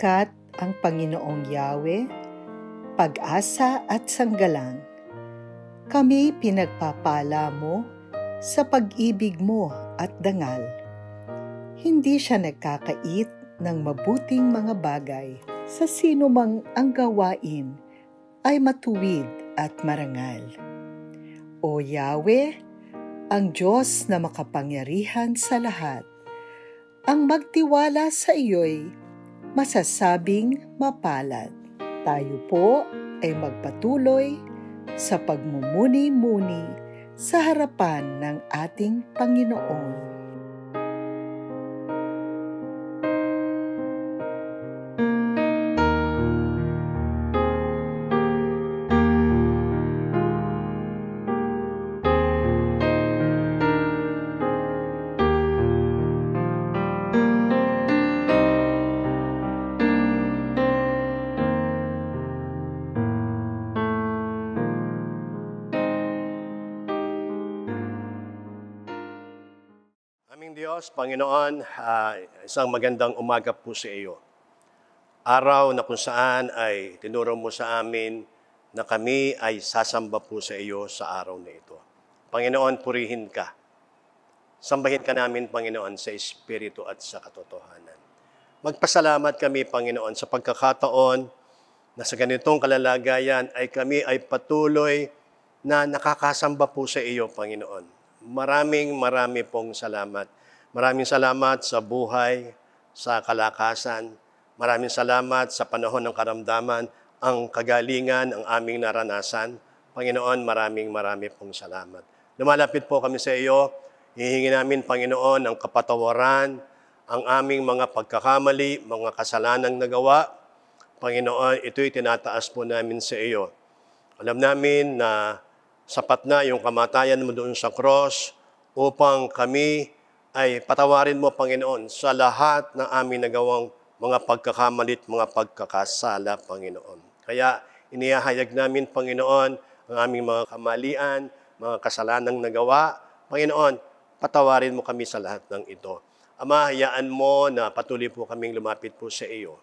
Sapagkat ang Panginoong Yahweh, pag-asa at sanggalang, kami pinagpapala mo sa pag-ibig mo at dangal. Hindi siya nagkakait ng mabuting mga bagay sa sino mang ang gawain ay matuwid at marangal. O Yahweh, ang Diyos na makapangyarihan sa lahat, ang magtiwala sa iyo'y masasabing mapalad. Tayo po ay magpatuloy sa pagmumuni-muni sa harapan ng ating Panginoon. Aming Diyos, Panginoon, isang magandang umaga po sa iyo. Araw na kung saan ay tinuro mo sa amin na kami ay sasamba po sa iyo sa araw na ito. Panginoon, purihin ka. Sambahin ka namin, Panginoon, sa Espiritu at sa katotohanan. Magpasalamat kami, Panginoon, sa pagkakataon na sa ganitong kalalagayan ay kami ay patuloy na nakakasamba po sa iyo, Panginoon. Marami pong salamat. Maraming salamat sa buhay, sa kalakasan. Maraming salamat sa panahon ng karamdaman, ang kagalingan, ang aming naranasan. Panginoon, marami pong salamat. Lumalapit po kami sa iyo. Hihingi namin, Panginoon, ang kapatawaran, ang aming mga pagkakamali, mga kasalanang nagawa. Panginoon, ito'y tinataas po namin sa iyo. Alam namin na sapat na yung kamatayan mo doon sa cross upang kami ay patawarin mo, Panginoon, sa lahat ng aming nagawang mga pagkakamalit, mga pagkakasala, Panginoon. Kaya inihahayag namin, Panginoon, ang aming mga kamalian, mga kasalanang nagawa. Panginoon, patawarin mo kami sa lahat ng ito. Ama, hayaan mo na patuloy po kaming lumapit po sa iyo.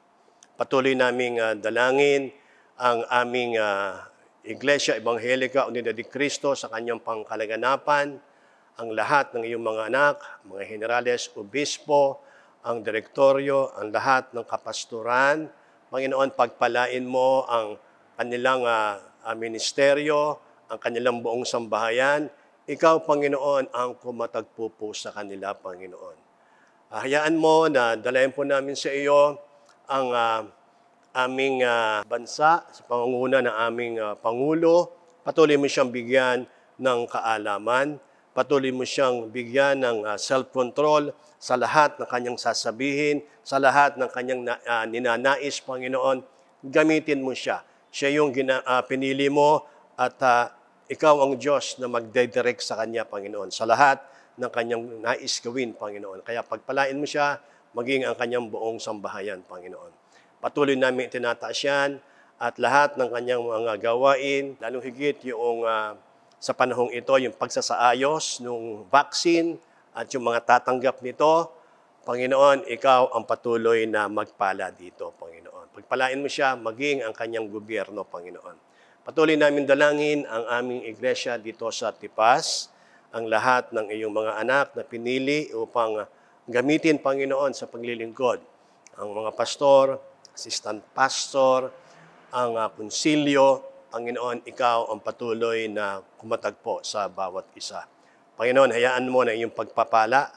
Patuloy naming dalangin ang aming Iglesia Evangelika Unida de Cristo sa kanyang pangkalaganapan, ang lahat ng iyong mga anak, mga generales, obispo, ang direktoryo, ang lahat ng kapasturan. Panginoon, pagpalain mo ang kanilang ministeryo, ang kanilang buong sambahayan. Ikaw, Panginoon, ang kumatagpo po sa kanila, Panginoon. Hayaan mo na dalayan po namin sa iyo ang aming bansa, sa pangunguna ng aming Pangulo. Patuloy mo siyang bigyan ng kaalaman. Patuloy mo siyang bigyan ng self-control sa lahat ng kanyang sasabihin, sa lahat ng kanyang ninanais, Panginoon. Gamitin mo siya. Siya yung pinili mo at ikaw ang Diyos na magdidirect sa kanya, Panginoon, sa lahat ng kanyang nais gawin, Panginoon. Kaya pagpalain mo siya, maging ang kanyang buong sambahayan, Panginoon. Patuloy namin tinataas yan at lahat ng kanyang mga gawain, lalong higit yung sa panahong ito, yung pagsasaayos ng vaccine at yung mga tatanggap nito. Panginoon, ikaw ang patuloy na magpala dito, Panginoon. Pagpalain mo siya, maging ang kanyang gobyerno, Panginoon. Patuloy namin dalangin ang aming iglesia dito sa Tipas, ang lahat ng iyong mga anak na pinili upang gamitin, Panginoon, sa paglilingkod. Ang mga pastor, assistant pastor, ang konsilyo, Panginoon, ikaw ang patuloy na kumatagpo sa bawat isa. Panginoon, hayaan mo na iyong pagpapala,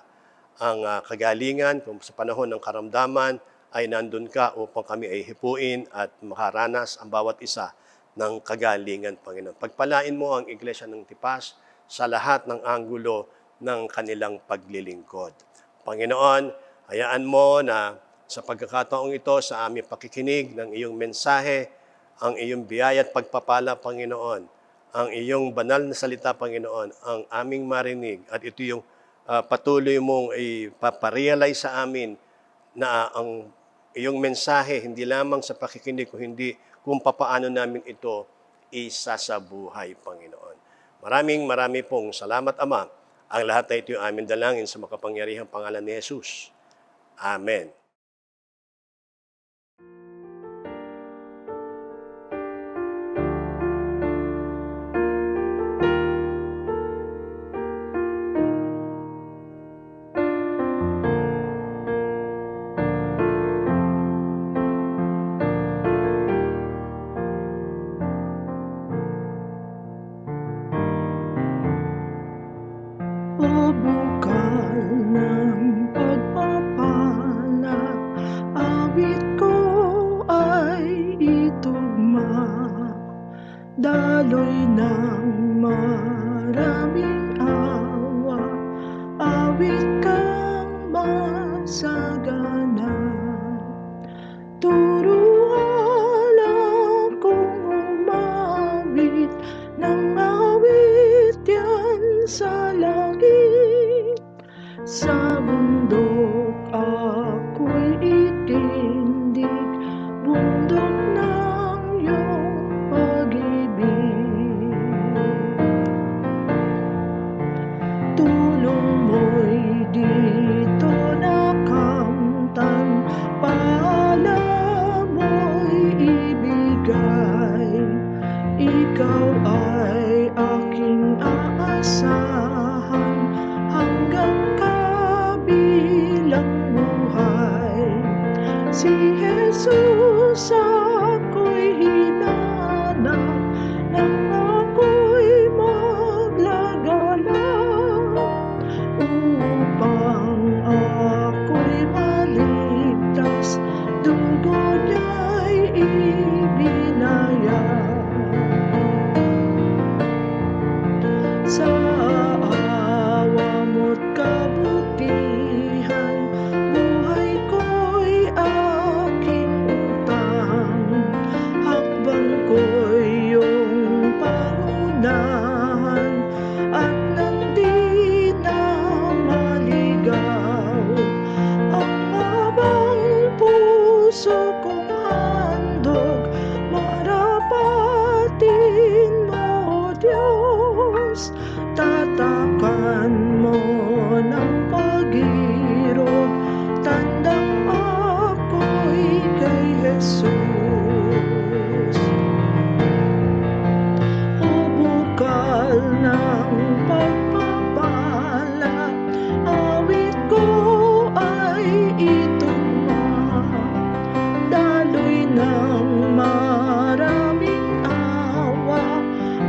ang kagalingan kung sa panahon ng karamdaman ay nandun ka upang kami ay hipuin at makaranas ang bawat isa ng kagalingan, Panginoon. Pagpalain mo ang Iglesia ng Tipas sa lahat ng anggulo ng kanilang paglilingkod. Panginoon, hayaan mo na sa pagkakataong ito, sa aming pakikinig ng iyong mensahe, ang iyong biyaya at pagpapala, Panginoon, ang iyong banal na salita, Panginoon, ang aming marinig. At ito yung patuloy mong ipaparealize sa amin na ang iyong mensahe, hindi lamang sa pakikinig, kundi kung papaano namin ito isasabuhay, Panginoon. Marami pong salamat, Ama. Ang lahat na ito yung aming dalangin sa makapangyarihang pangalan ni Jesus. Amen. ng pagpapala, awit ko ay itugma, daloy ng maraming awa, awit kang masagana. Turuan akong umawit ng awit yan sa langit. Sa bundok ako'y itindig, bundok ng iyong pag-ibig. Tulong mo'y dito nakamtan, pala mo'y ibigay. Ikaw ay aking aasahan hanggang kabilang buhay. Si Jesus ako'y hinanap nang ako'y maglagalak, upang ako'y maligtas, dugo niya'y ibinayad. Sa awa mo't kabutihan, buhay ko'y aking utang, hakbang ko'y iyong pangunahan, at nang di na maligaw, ang abang puso kong handog, marapatin mo, Diyos. Tatakan mo ng pag-irog, tandang ako'y kay Jesus. O bukal ng pagpapala, awit ko ay itugma, daloy ng maraming awa,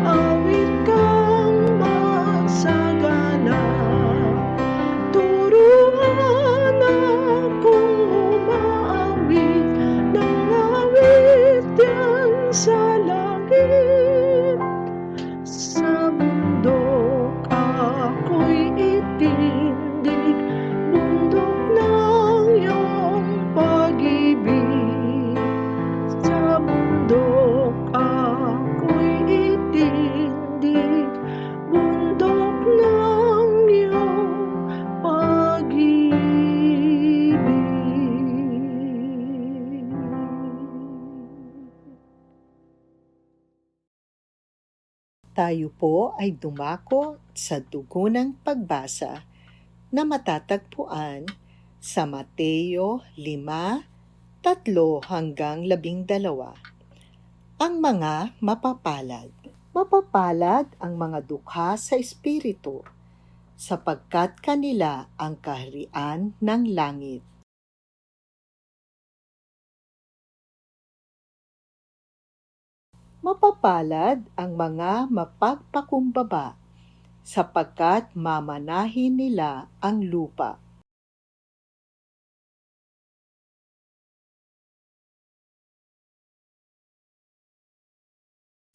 awit kang masagana. Turuan akong umawit ng awit yan sa langit. Sa bundok ako'y itindig, bundok ng iyong pag-ibig. Sa bundok ako'y itindig, bundok ng iyong pag-ibig. Tayo po ay dumako sa dugo ng pagbasa na matatagpuan sa Mateo 5:3-12. Ang mga mapapalad. Mapapalad ang mga dukha sa espiritu, sapagkat kanila ang kaharian ng langit. Mapapalad ang mga mapagpakumbaba, sapagkat mamanahin nila ang lupa.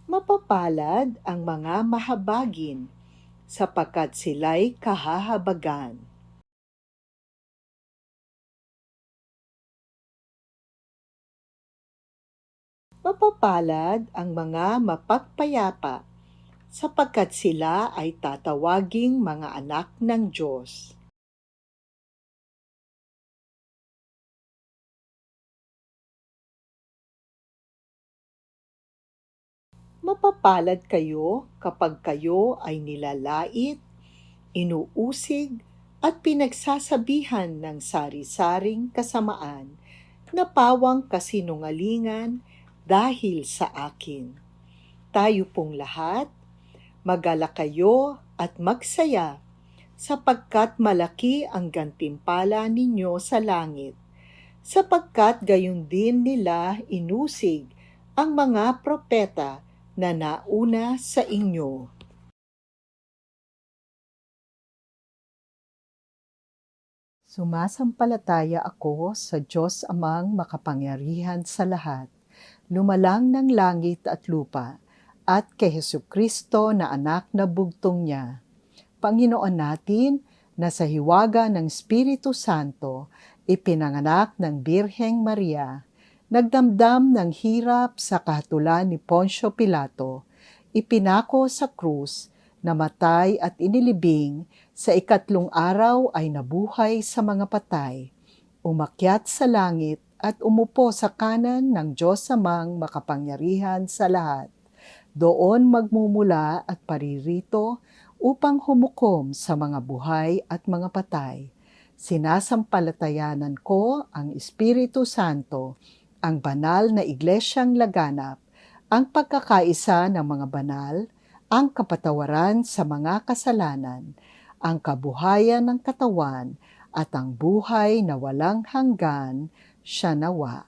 Mapapalad ang mga mahabagin, sapagkat sila'y kahahabagan. Mapapalad ang mga mapagpayapa, sapagkat sila ay tatawaging mga anak ng Diyos. Mapapalad kayo kapag kayo ay nilalait, inuusig, at pinagsasabihan ng sari-saring kasamaan na pawang kasinungalingan dahil sa akin. Tayo pong lahat, magalak kayo at magsaya, sapagkat malaki ang gantimpala ninyo sa langit, sapagkat gayon din nila inusig ang mga propeta na nauna sa inyo. Sumasampalataya ako sa Diyos Amang makapangyarihan sa lahat, lumalang ng langit at lupa, at kay Hesukristo na anak na bugtong niya, Panginoon natin, na sa hiwaga ng Espiritu Santo, ipinanganak ng Birheng Maria, nagdamdam ng hirap sa kahatulan ni Poncio Pilato, ipinako sa krus, namatay at inilibing, sa ikatlong araw ay nabuhay sa mga patay, umakyat sa langit at umupo sa kanan ng Diyos Amang makapangyarihan sa lahat. Doon magmumula at paririto upang humukom sa mga buhay at mga patay. Sinasampalatayanan ko ang Espiritu Santo, ang banal na iglesyang laganap, ang pagkakaisa ng mga banal, ang kapatawaran sa mga kasalanan, ang kabuhayan ng katawan, at ang buhay na walang hanggan, siya nawa.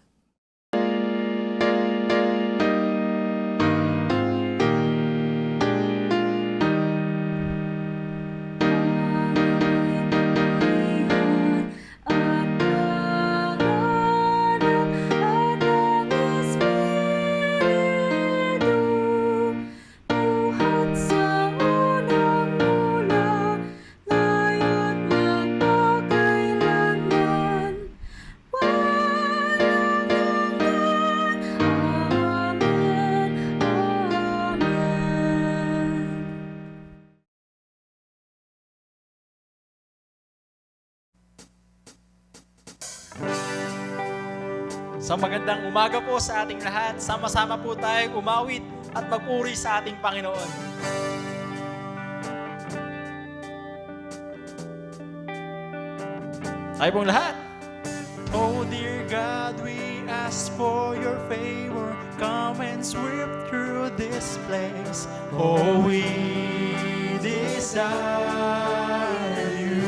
So magandang umaga po sa ating lahat. Sama-sama po tayo umawit at magpuri sa ating Panginoon. Tayo pong lahat. Oh dear God, we ask for your favor. Come and sweep through this place. Oh, we desire you.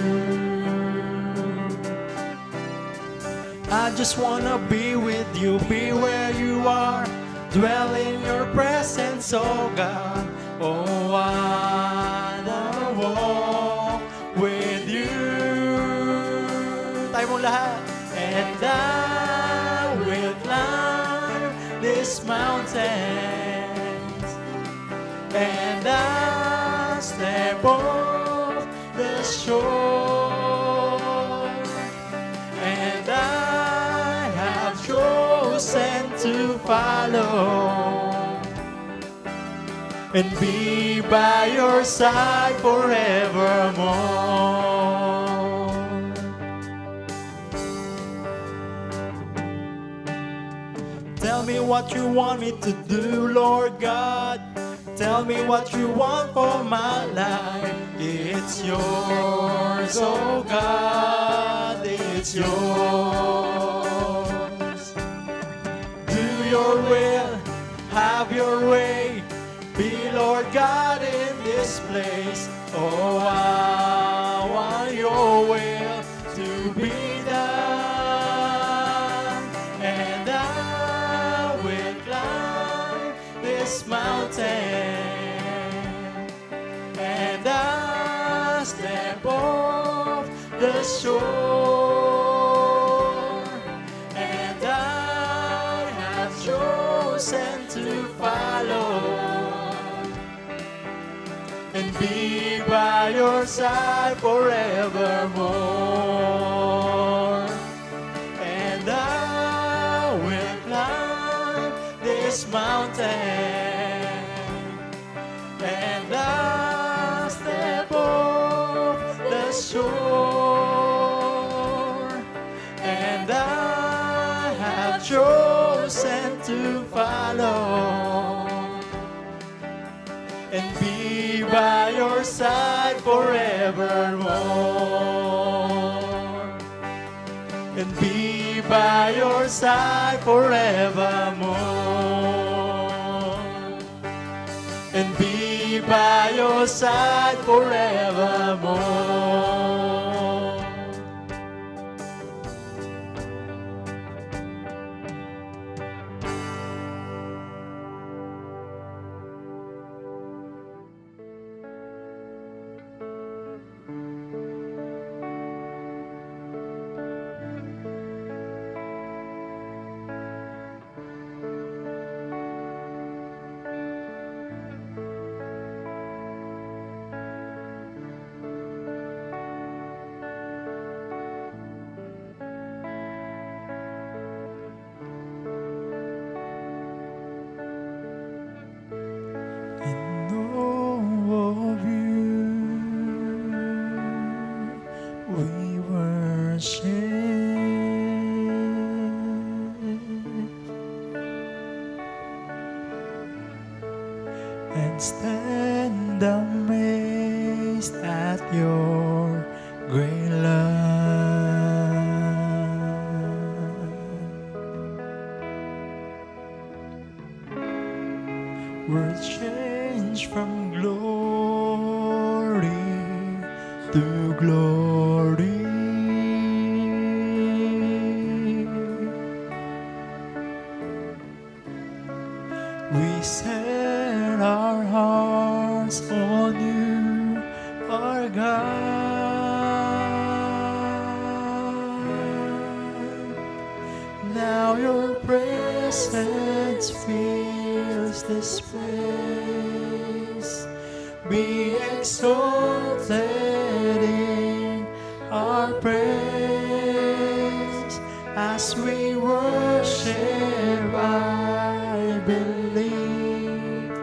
I just wanna be with you, be where you are, dwell in your presence, oh God. Oh, I wanna walk with you. Tayo mong lahat. And I will climb these mountains, and I step off the shore, and I have chosen to follow and be by your side forevermore. Tell me what you want me to do, Lord God. Tell me what you want for my life. It's yours, oh God, it's yours. Do your will, have your way. Be Lord God in this place. Oh, I want your will to be done. And I will climb this mountain, and I step off the shore, and I have chosen to follow and be by your side forevermore. And I will climb this mountain, and I step off the shore, and I have chosen to follow and be by your side forevermore, and be by your side forevermore, and be by your side forevermore. and stand amazed at your great love. We're changed from glory to glory. We set our hearts on you, our God. Now your presence fills this place. Be exalted in our praise as we worship. I believe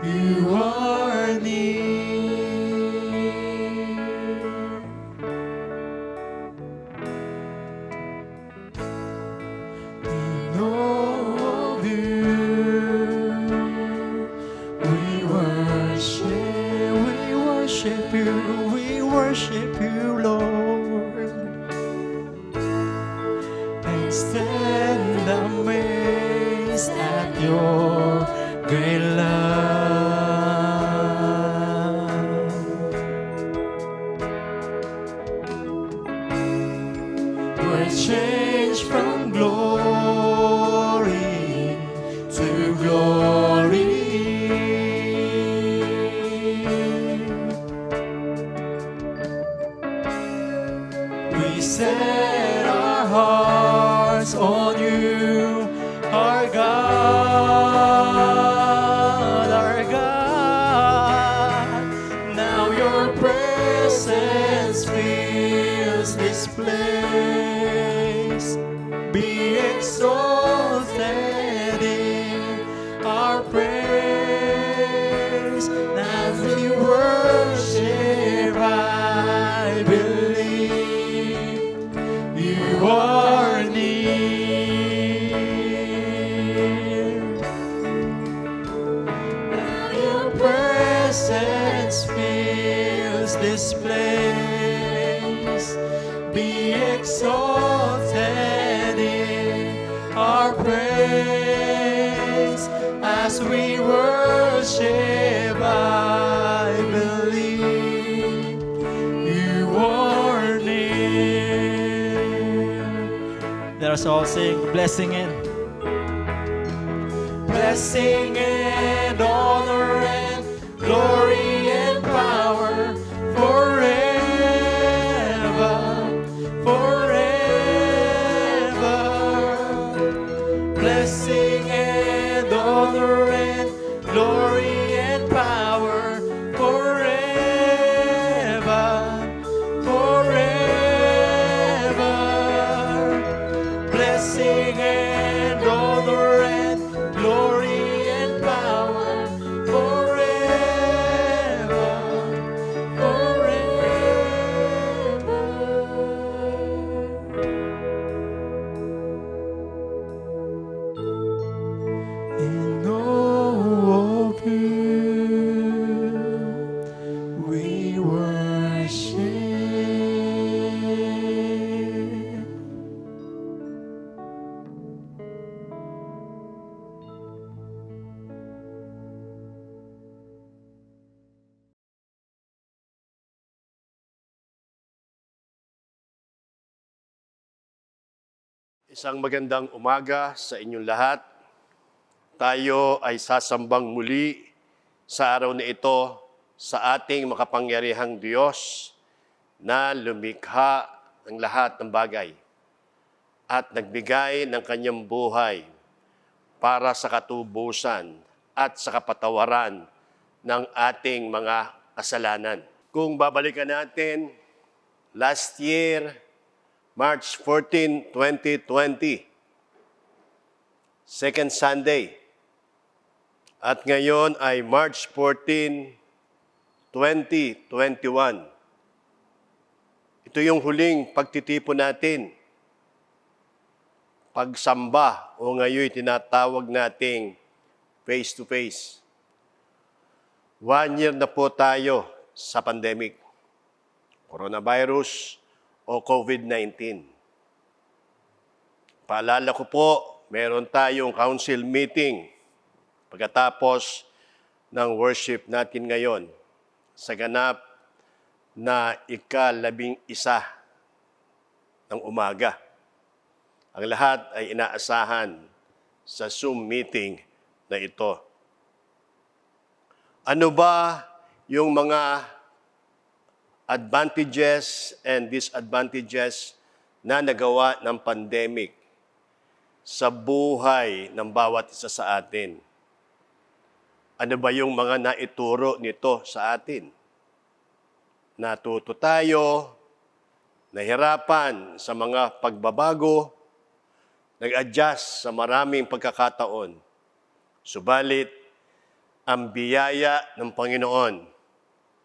you are near. In all of you, we worship you, Lord, and stand amazed at your great love. We're changed from glory to glory. We set our hearts on you, our God, our God. Now your presence fills this place. Be exalted in our praise. As we worship, I believe you are near. Now your presence fills this place. Be exalted in our praise. As we worship, I believe you are near. Let us all sing blessing and honor and glory and power forever, forever. Blessing and honor and glory and power forever, forever. Blessing and honor and glory and power forever, forever. In all of you, we worship. Isang magandang umaga sa inyong lahat. Tayo ay sasambang muli sa araw na ito sa ating makapangyarihang Diyos na lumikha ng lahat ng bagay at nagbigay ng kanyang buhay para sa katubusan at sa kapatawaran ng ating mga kasalanan. Kung babalikan natin, last year, March 14, 2020, second Sunday. At ngayon ay March 14, 2021. Ito yung huling pagtitipon natin. Pagsamba o ngayon tinatawag nating face-to-face. 1 year na po tayo sa pandemic. Coronavirus o COVID-19. Paalala ko po, meron tayong council meeting pagkatapos ng worship natin ngayon sa ganap na ika-11 ng umaga. Ang lahat ay inaasahan sa Zoom meeting na ito. Ano ba yung mga advantages and disadvantages na nagawa ng pandemic sa buhay ng bawat isa sa atin? Ano ba yung mga naituro nito sa atin? Natuto tayo, nahirapan sa mga pagbabago, nag-adjust sa maraming pagkakataon. Subalit, ang biyaya ng Panginoon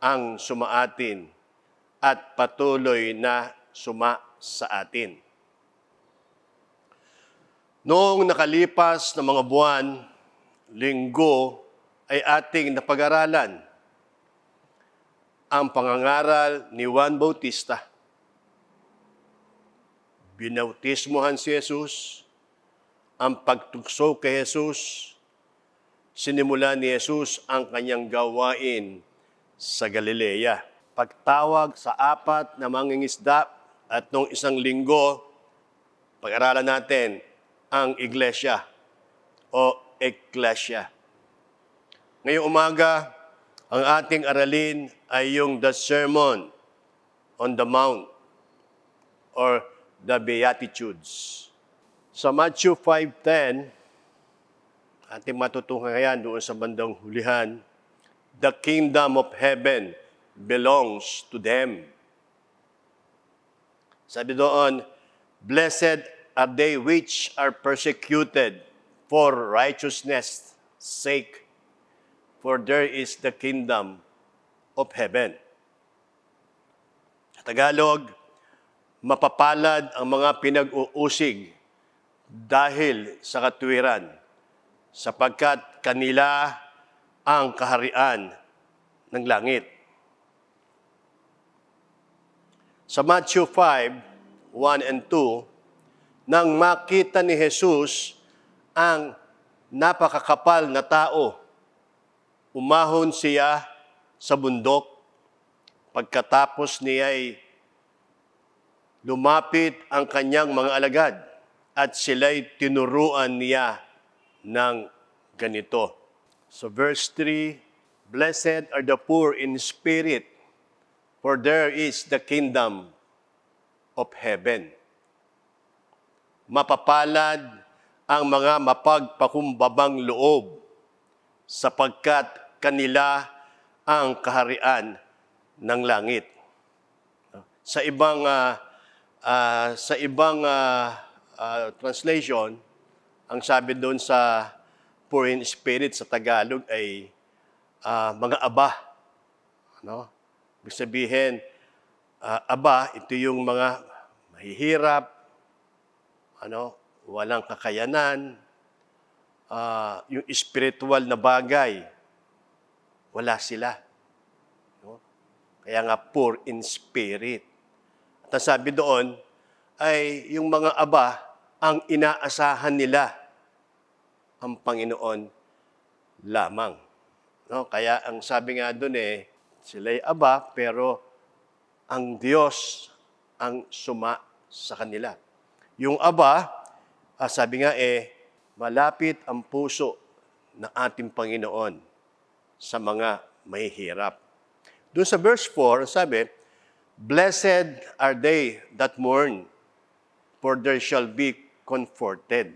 ang sumaatin at patuloy na suma sa atin. Noong nakalipas na mga buwan, linggo ay ating napag-aralan ang pangangaral ni Juan Bautista. Binautismohan si Jesus, ang pagtukso kay Jesus, sinimula ni Jesus ang kanyang gawain sa Galilea. Pagtawag sa 4 na mangingisda at nung isang linggo, pag-aralan natin ang iglesia o ecclesia. Ngayong umaga, ang ating aralin ay yung The Sermon on the Mount or the Beatitudes. Sa Matthew 5:10, ating matutunan ngayon doon sa bandang hulihan, the kingdom of heaven belongs to them. Sabi doon, blessed are they which are persecuted for righteousness' sake, for there is the kingdom of heaven. Sa Tagalog, mapapalad ang mga pinag-uusig dahil sa katwiran, sapagkat kanila ang kaharian ng langit. Sa Matthew 5:1 and 2, nang makita ni Jesus ang napakakapal na tao, umahon siya sa bundok. Pagkatapos niya'y lumapit ang kanyang mga alagad at sila'y tinuruan niya ng ganito. So verse 3, blessed are the poor in spirit, for there is the kingdom of heaven. Mapapalad ang mga mapagpakumbabang loob, sapagkat kanila ang kaharian ng langit. Sa ibang translation, ang sabi doon sa poor in spirit sa Tagalog ay mga aba. Ano? Ibig sabihin, aba, ito yung mga mahihirap, walang kakayanan, yung spiritual na bagay, wala sila. No? Kaya nga poor in spirit. At ang sabi doon ay yung mga aba, ang inaasahan nila ang Panginoon lamang. No? Kaya ang sabi nga doon sila'y aba, pero ang Diyos ang suma sa kanila. Yung aba, sabi nga malapit ang puso ng ating Panginoon sa mga mahihirap. Doon sa verse 4, sabi, blessed are they that mourn, for they shall be comforted.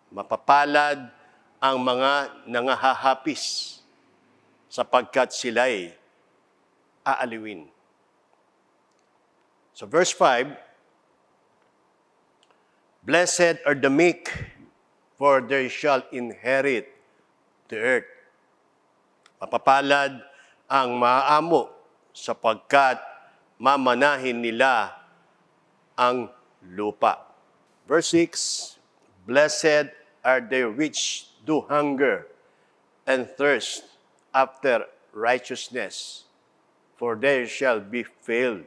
Mapapalad ang mga nangahahapis, sapagkat sila'y aaliwin. So verse 5, blessed are the meek, for they shall inherit the earth. Mapapalad ang maaamo, sapagkat mamanahin nila ang lupa. Verse 6, Blessed are they which do hunger and thirst after righteousness, for they shall be filled.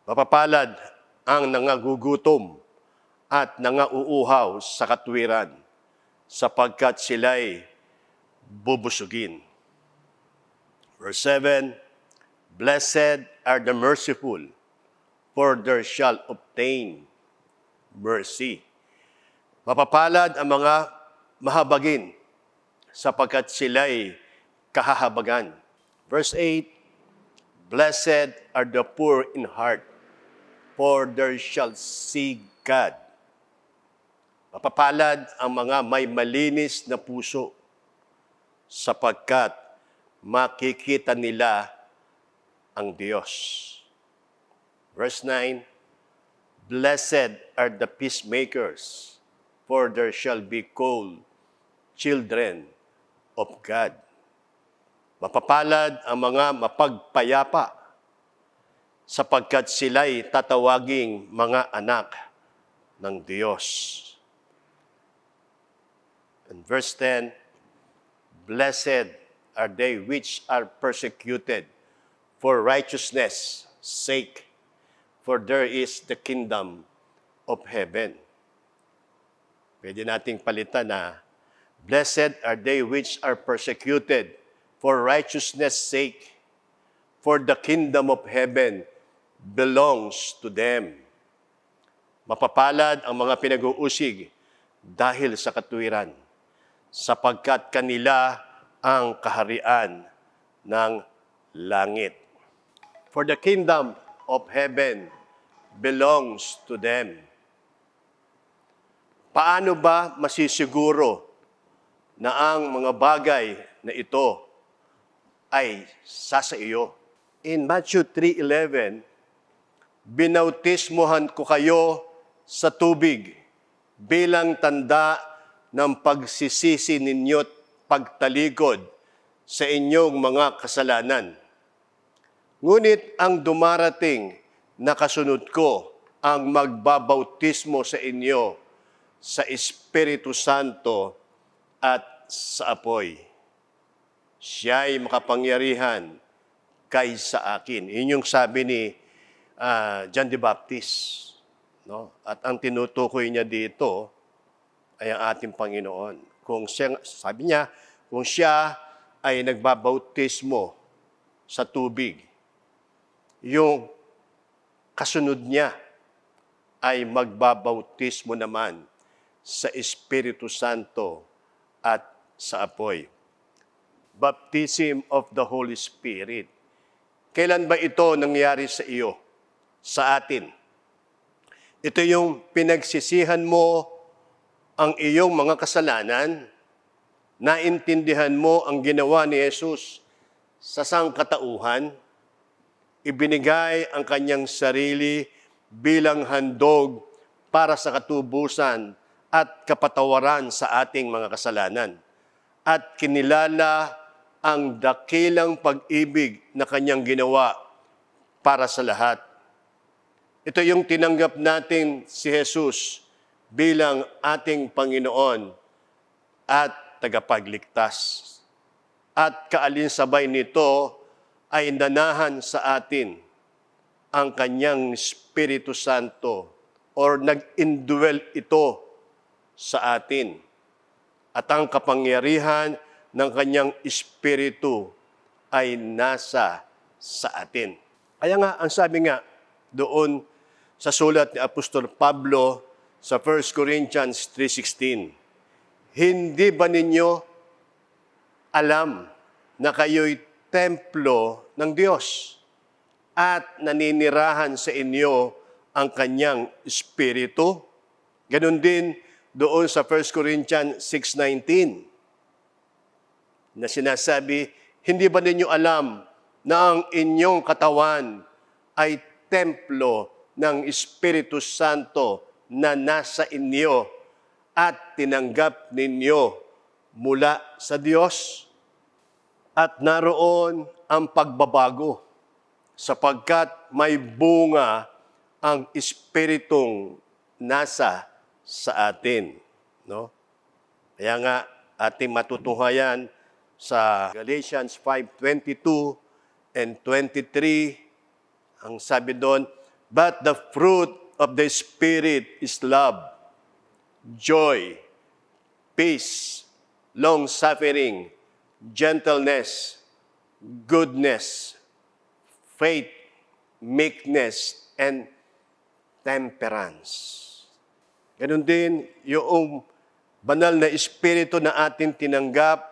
Mapapalad ang nangagugutom at nangauuhaw sa katwiran, sapagkat sila'y bubusugin. Verse 7, Blessed are the merciful, for they shall obtain mercy. Mapapalad ang mga mahabagin, sapagkat sila'y kahahabagan. Verse 8, Blessed are the poor in heart, for they shall see God. Mapapalad ang mga may malinis na puso, sapagkat makikita nila ang Diyos. Verse 9, Blessed are the peacemakers, for they shall be called children of God. Mapapalad ang mga mapagpayapa, sapagkat sila'y tatawaging mga anak ng Diyos. And verse 10, Blessed are they which are persecuted for righteousness' sake, for there is the kingdom of heaven. Pwede nating palitan na, Blessed are they which are persecuted for righteousness' sake, for the kingdom of heaven belongs to them. Mapapalad ang mga pinag-uusig dahil sa katwiran, sapagkat kanila ang kaharian ng langit. For the kingdom of heaven belongs to them. Paano ba masisiguro na ang mga bagay na ito ay sasa iyo? In Matthew 3:11, binautismohan ko kayo sa tubig bilang tanda ng pagsisisi ninyo't pagtalikod sa inyong mga kasalanan. Ngunit ang dumarating na kasunod ko ang magbabautismo sa inyo sa Espiritu Santo at sa apoy. Siya'y makapangyarihan kaysa akin. Yun yung sabi ni John the Baptist. No? At ang tinutukoy niya dito ay ang ating Panginoon. Sabi niya, kung siya ay nagbabautismo sa tubig, yung kasunod niya ay magbabautismo naman sa Espiritu Santo at sa apoy. Baptism of the Holy Spirit. Kailan ba ito nangyari sa iyo, sa atin? Ito yung pinagsisihan mo ang iyong mga kasalanan, naintindihan mo ang ginawa ni Jesus sa sangkatauhan, ibinigay ang kanyang sarili bilang handog para sa katubusan at kapatawaran sa ating mga kasalanan, at kinilala ang dakilang pag-ibig na kanyang ginawa para sa lahat. Ito yung tinanggap natin si Jesus bilang ating Panginoon at tagapagligtas. At kaalinsabay nito ay nanahan sa atin ang kanyang Espiritu Santo, or nag-indwell ito sa atin. At ang kapangyarihan ng kanyang Espiritu ay nasa sa atin. Kaya nga, ang sabi nga doon sa sulat ni Apostol Pablo sa 1 Corinthians 3:16, hindi ba ninyo alam na kayo'y templo ng Diyos at naninirahan sa inyo ang kanyang Espiritu? Ganon din doon sa 1 Corinthians 6:19 na sinasabi, hindi ba ninyo alam na ang inyong katawan ay templo ng Espiritu Santo na nasa inyo at tinanggap ninyo mula sa Diyos? At naroon ang pagbabago sapagkat may bunga ang Espiritong nasa sa atin. No? Kaya nga, ating matutuhayan sa Galatians 5:22 and 23, ang sabi doon, but the fruit of the Spirit is love, joy, peace, long-suffering, gentleness, goodness, faith, meekness, and temperance. Ganon din yung banal na Espiritu na ating tinanggap,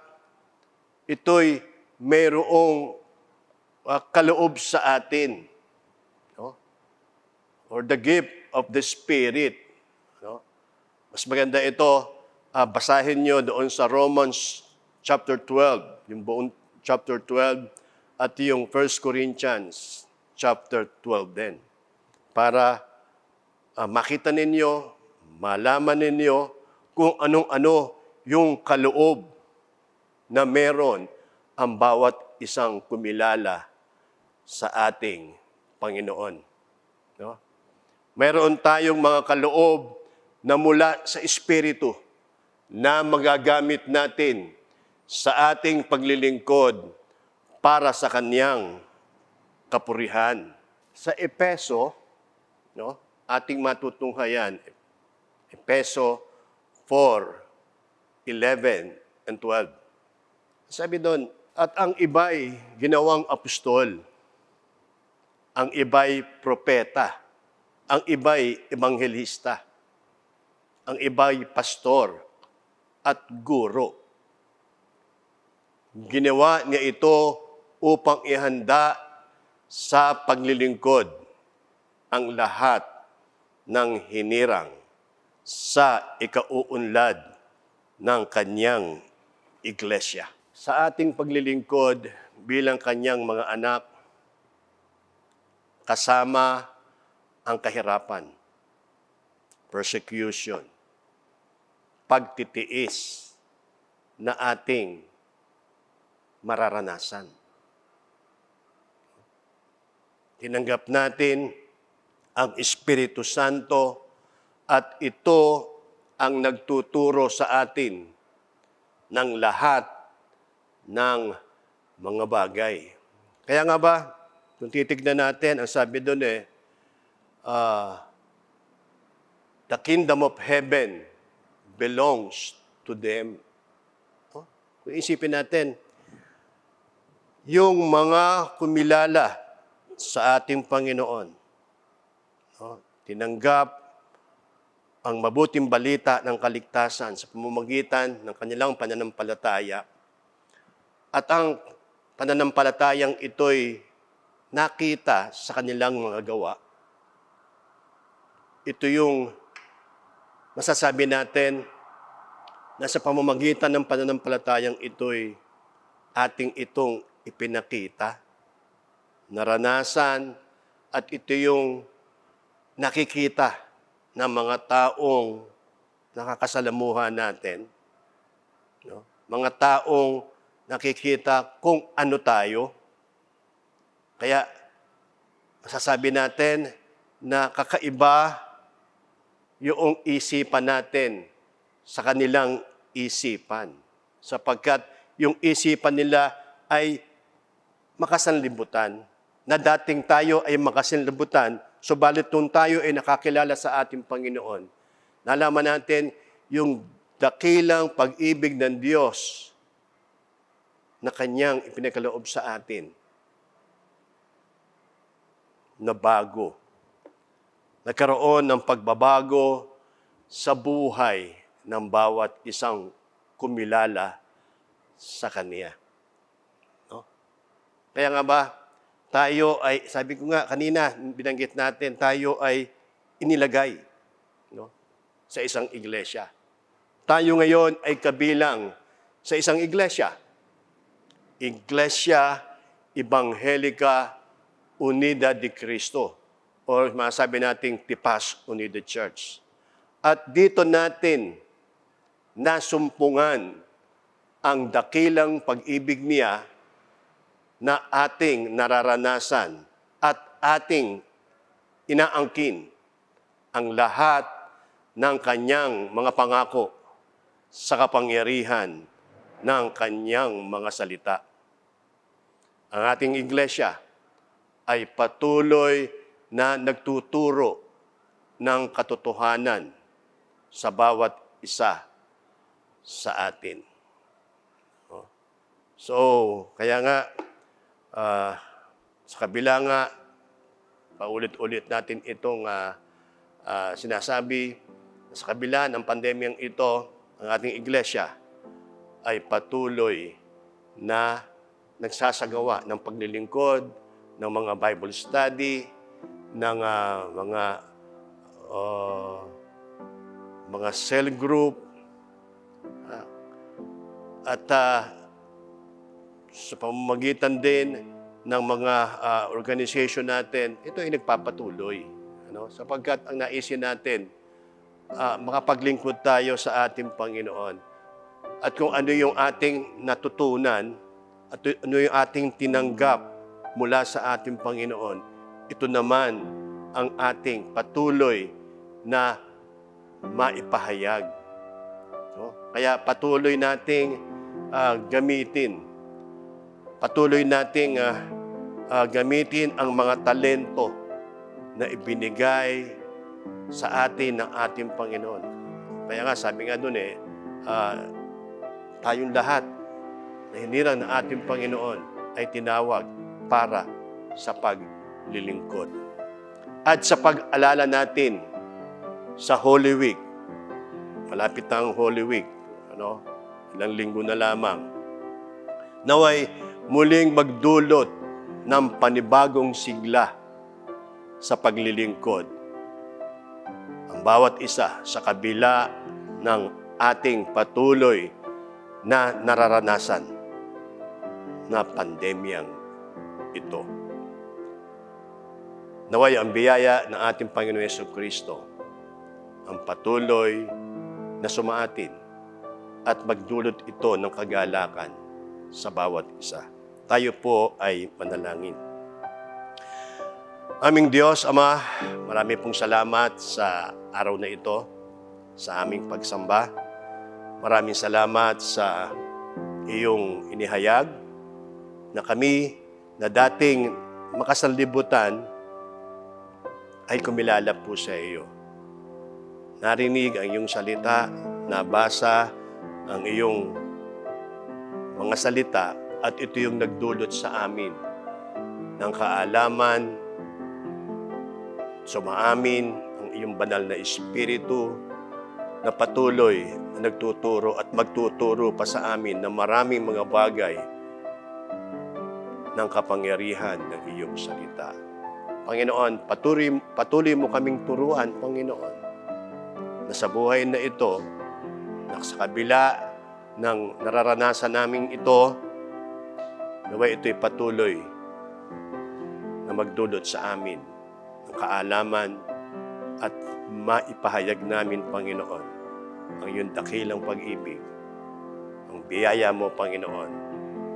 ito'y mayroong kaloob sa atin. No? Or the gift of the Spirit. No? Mas maganda ito, basahin nyo doon sa Romans chapter 12, yung buong chapter 12, at yung 1 Corinthians chapter 12 din. Para makita ninyo, malaman ninyo kung anong-ano yung kaloob na meron ang bawat isang kumilala sa ating Panginoon. No? Meron tayong mga kaloob na mula sa Espiritu na magagamit natin sa ating paglilingkod para sa Kanyang kapurihan. Sa Epeso, no, ating matutunghayan, Epeso 4:11 and 12. Sabi doon, at ang iba'y ginawang apostol, ang iba'y propeta, ang iba'y ebanghelista, ang iba'y pastor at guro. Ginawa niya ito upang ihanda sa paglilingkod ang lahat ng hinirang sa ikauunlad ng kanyang iglesia. Sa ating paglilingkod bilang kanyang mga anak, kasama ang kahirapan, persecution, pagtitiis na ating mararanasan. Tinanggap natin ang Espiritu Santo at ito ang nagtuturo sa atin ng lahat ng mga bagay. Kaya nga ba, kung titignan natin, ang sabi doon the kingdom of heaven belongs to them. Kung isipin natin, yung mga kumilala sa ating Panginoon, tinanggap ang mabuting balita ng kaligtasan sa pamamagitan ng kanilang pananampalataya. At ang pananampalatayang ito'y nakita sa kanilang mga gawa. Ito yung masasabi natin na sa pamamagitan ng pananampalatayang ito'y ating itong ipinakita, naranasan, at ito yung nakikita ng mga taong nakakasalamuhan natin. No? Mga taong nakikita kung ano tayo. Kaya masasabi natin na kakaiba yung isipan natin sa kanilang isipan. Sapagkat yung isipan nila ay makasanlibutan, na dating tayo ay makasanlibutan, subalit nung tayo ay nakakilala sa ating Panginoon, nalaman natin yung dakilang pag-ibig ng Diyos na Kanyang ipinakaloob sa atin na bago. Nagkaroon ng pagbabago sa buhay ng bawat isang kumilala sa Kanya. No? Kaya nga ba, tayo ay, sabi ko nga kanina, binanggit natin, tayo ay inilagay, no, sa isang iglesia. Tayo ngayon ay kabilang sa isang iglesia. Iglesia Evangelica Unida de Cristo, or masabi nating Tipas Unida Church. At dito natin nasumpungan ang dakilang pag-ibig niya na ating nararanasan ating inaangkin ang lahat ng kanyang mga pangako sa kapangyarihan ng kanyang mga salita. Ang ating iglesia ay patuloy na nagtuturo ng katotohanan sa bawat isa sa atin. So, kaya nga, sa kabila nga, paulit-ulit natin itong sinasabi, sa kabila ng pandemyang ito, ang ating iglesia ay patuloy na nagsasagawa ng paglilingkod, ng mga Bible study, ng mga cell group, at sa pamamagitan din ng mga organization natin, ito ay nagpapatuloy. Sapagkat ang naisin natin, makapaglingkod tayo sa ating Panginoon. At kung ano yung ating natutunan, at ano yung ating tinanggap mula sa ating Panginoon, ito naman ang ating patuloy na maipahayag. Kaya patuloy nating gamitin. Patuloy nating gamitin ang mga talento na ibinigay sa atin ng ating Panginoon. Kaya nga, sabi nga doon tayong lahat na hinirang ng ating Panginoon ay tinawag para sa paglilingkod. At sa pag-alala natin sa Holy Week, malapit ang Holy Week, ilang linggo na lamang, naway muling magdulot ng panibagong sigla sa paglilingkod. Ang bawat isa sa kabila ng ating patuloy na nararanasan na pandemyang ito. Naway ang biyaya ng ating Panginoon Jesucristo ang patuloy na sumaatin at magdulot ito ng kagalakan sa bawat isa. Tayo po ay manalangin. Aming Diyos, Ama, marami pong salamat sa araw na ito, sa aming pagsamba. Maraming salamat sa iyong inihayag na kami na dating makasanlibutan ay kumilala po sa iyo. Narinig ang iyong salita, nabasa ang iyong mga salita at ito yung nagdulot sa amin ng kaalaman, sumaamin ang iyong banal na Espiritu na patuloy na nagtuturo at magtuturo pa sa amin ng maraming mga bagay ng kapangyarihan ng iyong salita. Panginoon, patuloy mo kaming turuan, Panginoon, na sa buhay na ito, na sa kabila ng nararanasan namin ito, naway ito'y patuloy na magdulot sa amin ng kaalaman at maipahayag namin, Panginoon, ang iyong dakilang pag-ibig, ang biyaya mo, Panginoon,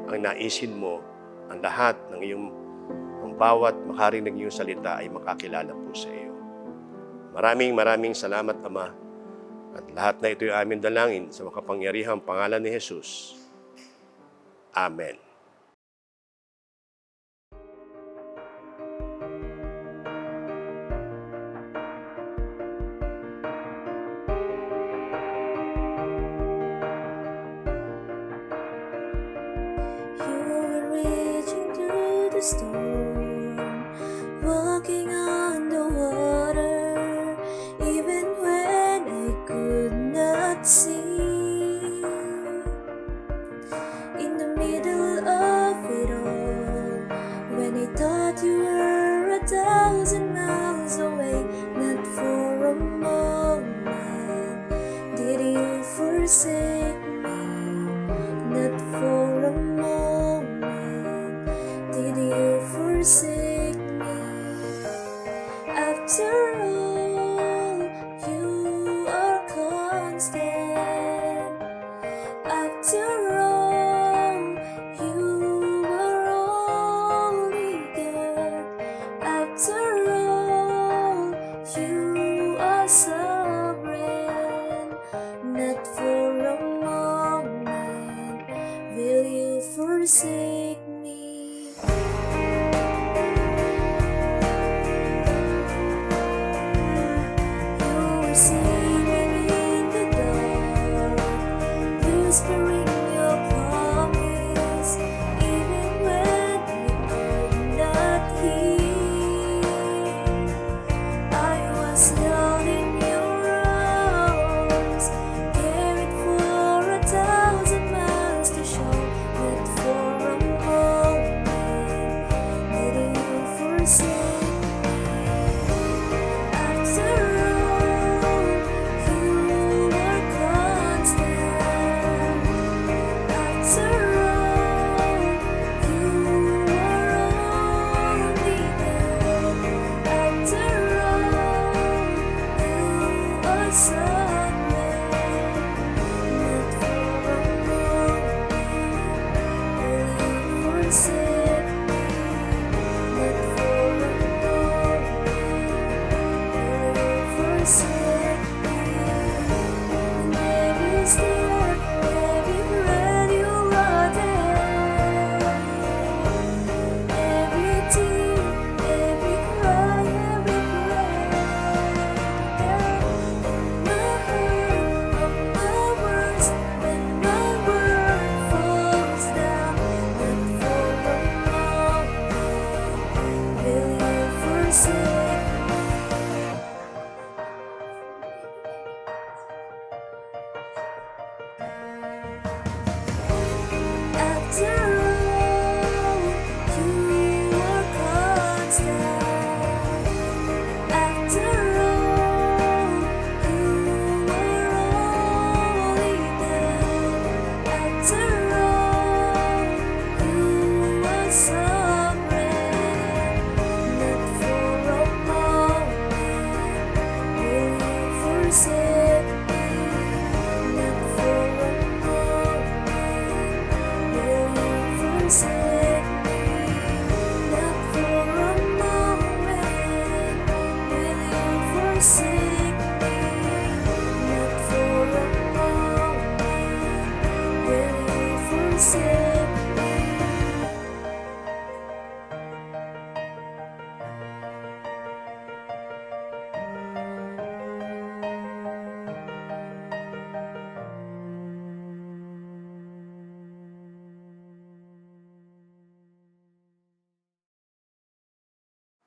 ang naisin mo, ang lahat ng iyong, ang bawat makarinig ng iyong salita ay makakilala po sa iyo. Maraming salamat, Ama, at lahat na ito ay aming dalangin sa makapangyarihang pangalan ni Jesus. Amen. Storm, walking on the water, even when I could not see. In the middle of it all, when I thought you were 1,000 miles away, not for a moment did you forsake me, not for a moment did you forsake me. After all, you are constant. After all, you are all we get. forsake me, not for a moment will you forsake me.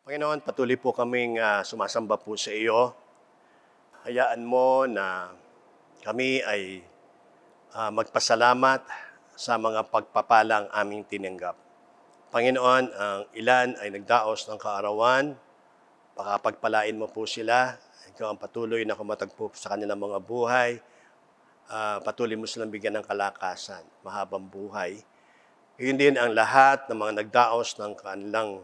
Panginoon, patuloy po kaming sumasamba po sa iyo. Hayaan mo na kami ay magpasalamat sa mga pagpapalang aming tinanggap. Panginoon, ang ilan ay nagdaos ng kaarawan, pakapagpalain mo po sila. Ikaw ang patuloy na kumatag po sa kanilang mga buhay. Patuloy mo silang bigyan ng kalakasan, mahabang buhay. Yun din ang lahat ng mga nagdaos ng kanilang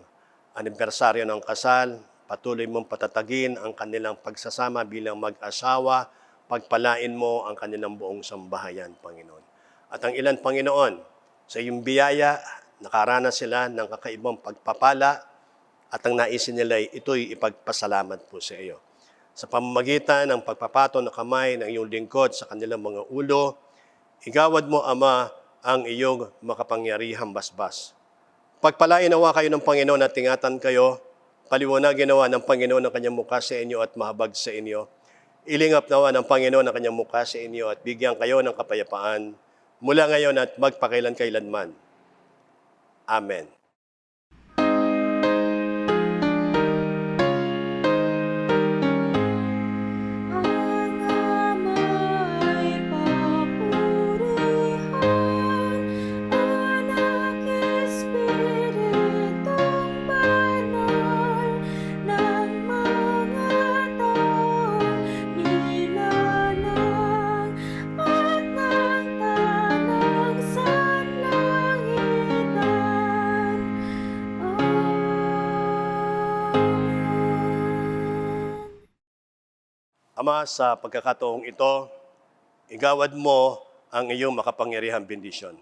anibersaryo ng kasal, patuloy mong patatagin ang kanilang pagsasama bilang mag-asawa, pagpalain mo ang kanilang buong sambahayan, Panginoon. At ang ilan, Panginoon, sa iyong biyaya, nakaranas sila ng kakaibang pagpapala at ang naisin nila ay ito'y ipagpasalamat po sa iyo. Sa pamamagitan ng pagpapato ng kamay ng iyong lingkod sa kanilang mga ulo, igawad mo, Ama, ang iyong makapangyarihang basbas. Pagpalain nawa kayo ng Panginoon at tingatan kayo, paliwanagin nawa ng Panginoon ang kanyang mukha sa inyo at mahabag sa inyo. Ilingap nawa ng Panginoon ang kanyang mukha sa inyo at bigyan kayo ng kapayapaan mula ngayon at magpakailan-kailanman. Amen. Ang Ama'y papurihan, Anak, Espiritong Banal, ng mga taong nilalang at ng tanang sanlangitan. Amen. Ama, sa pagkakataong ito, igawad mo ang iyong makapangyarihang bendisyon.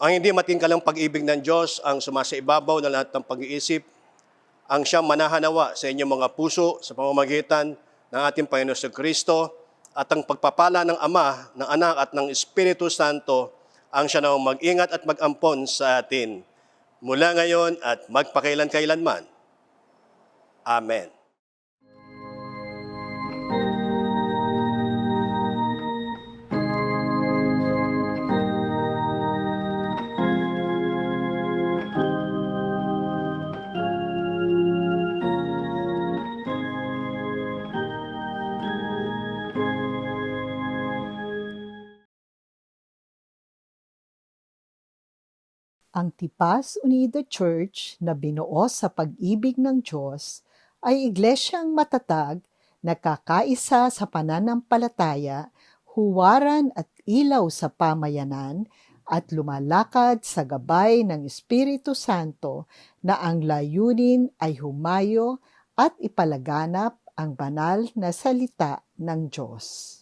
Ang hindi matingkalang pag-ibig ng Diyos ang sumasaibabaw ng lahat ng pag-iisip, ang siyang manahanawa sa inyong mga puso sa pamamagitan ng ating Panginoon sa Kristo at ang pagpapala ng Ama, ng Anak at ng Espiritu Santo ang siya na mag-ingat at mag-ampon sa atin mula ngayon at magpakailan-kailanman. Amen. Ang Tipas Unido Church na binuo sa pag-ibig ng Diyos ay iglesyang matatag, nagkakaisa sa pananampalataya, huwaran at ilaw sa pamayanan, at lumalakad sa gabay ng Espiritu Santo na ang layunin ay humayo at ipalaganap ang banal na salita ng Diyos.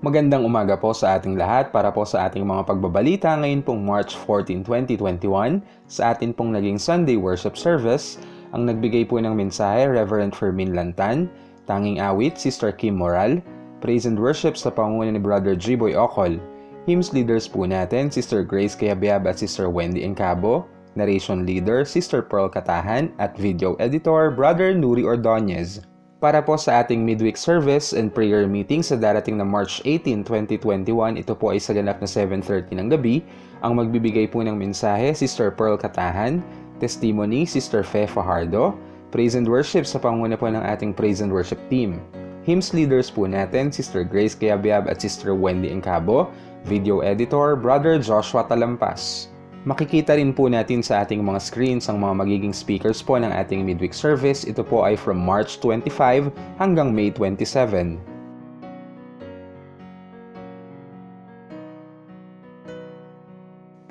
Magandang umaga po sa ating lahat para po sa ating mga pagbabalita ngayon pong March 14, 2021 sa atin pong naging Sunday Worship Service. Ang nagbigay po ng mensahe, Reverend Fermin Lantan, tanging awit, Sister Kim Moral, praise and worship sa pangunguna ni Brother G-Boy Ocol, hymns leaders po natin, Sister Grace Cayabyab at Sister Wendy Encabo, narration leader, Sister Pearl Katahan at video editor, Brother Nuri Ordonez. Para po sa ating midweek service and prayer meeting sa darating na March 18, 2021, ito po ay sa ganap na 7:30 ng gabi. Ang magbibigay po ng mensahe, Sister Pearl Katahan, testimony, Sister Fe Fajardo, praise and worship sa panguna po ng ating praise and worship team. Hymns leaders po natin, Sister Grace Cayabyab at Sister Wendy Encabo, video editor, Brother Joshua Talampas. Makikita rin po natin sa ating mga screens ang mga magiging speakers po ng ating midweek service. Ito po ay from March 25 hanggang May 27.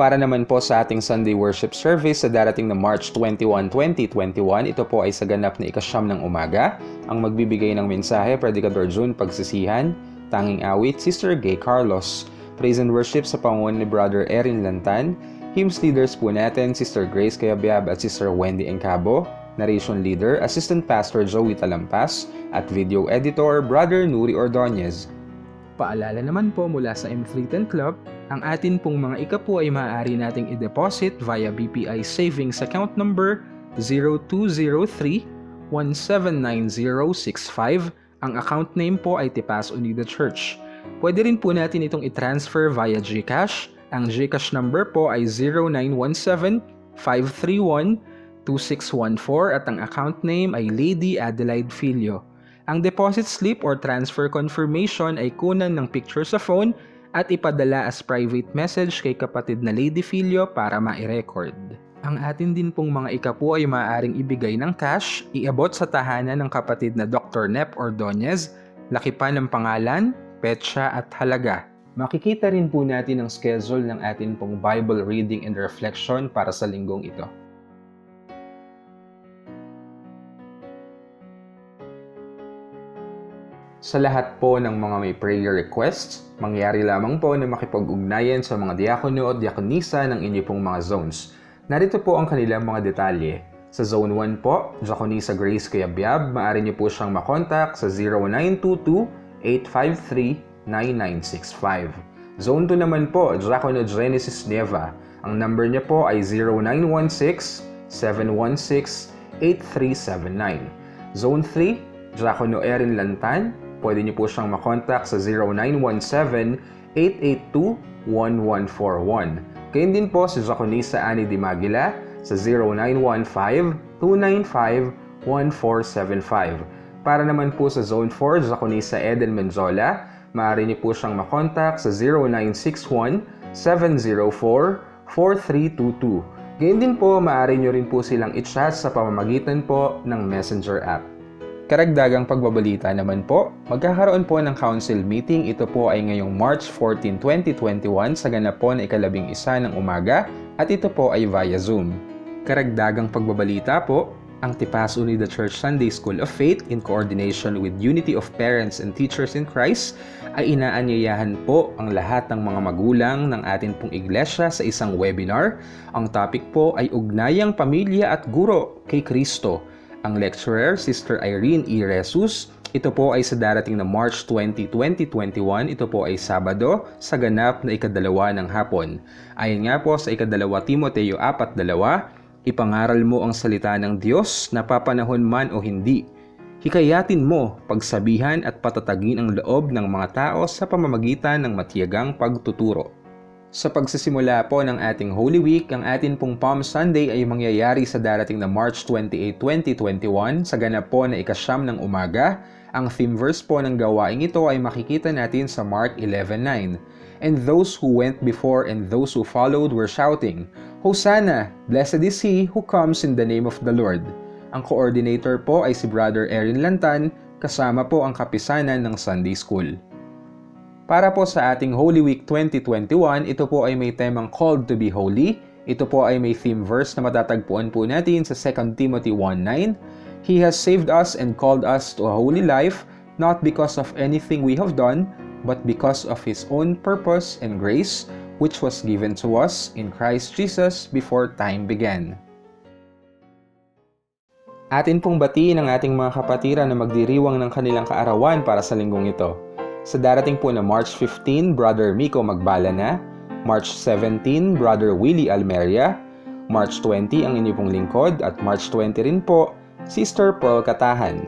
Para naman po sa ating Sunday worship service sa darating na March 21, 2021, ito po ay sa ganap na 9 ng umaga. Ang magbibigay ng mensahe, Predicador June Pagsisihan, tanging awit, Sister Gay Carlos. Praise and worship sa pangunan ni Brother Erin Lantan. Hymns leaders po natin, Sister Grace Cayabyab at Sister Wendy Encabo. Narration leader, Assistant Pastor Joey Talampas at video editor, Brother Nuri Ordonez. Paalala naman po mula sa M310 Club, ang atin pong mga ikapu ay maaari nating i-deposit via BPI Savings Account Number 0203-179065. Ang account name po ay Tipas Unida Church. Pwede rin po natin itong i-transfer via GCash. Ang GCash number po ay 0917-531-2614 at ang account name ay Lady Adelaide Filio. Ang deposit slip or transfer confirmation ay kunan ng picture sa phone at ipadala as private message kay kapatid na Lady Filio para ma-record. Ang atin din pong mga ikapu ay maaaring ibigay ng cash, iabot sa tahanan ng kapatid na Dr. Nep Ordonez, lakipan ng pangalan, petsa at halaga. Makikita rin po natin ang schedule ng atin pong Bible reading and reflection para sa linggong ito. Sa lahat po ng mga may prayer requests, mangyari lamang po na makipag-ugnayan sa mga diakono at diakonisa ng inyo pong mga zones. Narito po ang kanilang mga detalye. Sa Zone 1 po, Diakonisa Grace Cayabyab, maaari niyo po siyang makontak sa 0922-853-9965. Zone 2 naman po, Diakono Genesis Neva. Ang number niya po ay 0916-716-8379. Zone 3, Diakono Erin Lantan. Pwede niyo po siyang makontak sa 0917-882-1141. Gayun din po si Diakonisa Annie Dimagila sa 0915-295-1475. Para naman po sa Zone 4, Diakonisa Eden Menjola, maaari niyo po siyang makontak sa 0961-704-4322. Gayun din po, maaari niyo rin po silang i-chat sa pamamagitan po ng Messenger app. Karagdagang pagbabalita naman po, magkakaroon po ng council meeting. Ito po ay ngayong March 14, 2021 sa ganap po na 11 ng umaga at ito po ay via Zoom. Karagdagang pagbabalita po, ang Tipas Unida Church Sunday School of Faith in coordination with Unity of Parents and Teachers in Christ ay inaanyayahan po ang lahat ng mga magulang ng atin pong iglesia sa isang webinar. Ang topic po ay Ugnayang Pamilya at Guro kay Kristo. Ang lecturer, Sister Irene E. Jesus. Ito po ay sa darating na March 20, 2021. Ito po ay Sabado sa ganap na 2 ng hapon. Ayon nga po sa 2 Timoteo 4:2, ipangaral mo ang salita ng Diyos na papanahon man o hindi. Hikayatin mo, pagsabihan at patatagin ang loob ng mga tao sa pamamagitan ng matiyagang pagtuturo. Sa pagsisimula po ng ating Holy Week, ang atin pong Palm Sunday ay mangyayari sa darating na March 28, 2021 sa ganap po na 9 ng umaga. Ang theme verse po ng gawaing ito ay makikita natin sa Mark 11:9. And those who went before and those who followed were shouting, Hosanna! Blessed is he who comes in the name of the Lord. Ang coordinator po ay si Brother Erin Lantan, kasama po ang kapisanan ng Sunday School. Para po sa ating Holy Week 2021, ito po ay may temang Called to be Holy. Ito po ay may theme verse na matatagpuan po natin sa 2 Timothy 1:9. He has saved us and called us to a holy life, not because of anything we have done, but because of His own purpose and grace, which was given to us in Christ Jesus before time began. Atin pong batiin ang ating mga kapatiran na magdiriwang ng kanilang kaarawan para sa linggong ito. Sa darating po na March 15, Brother Miko Magbalana. March 17, Brother Willie Almeria. March 20, ang inyo pong lingkod. At March 20 rin po, Sister Pearl Katahan.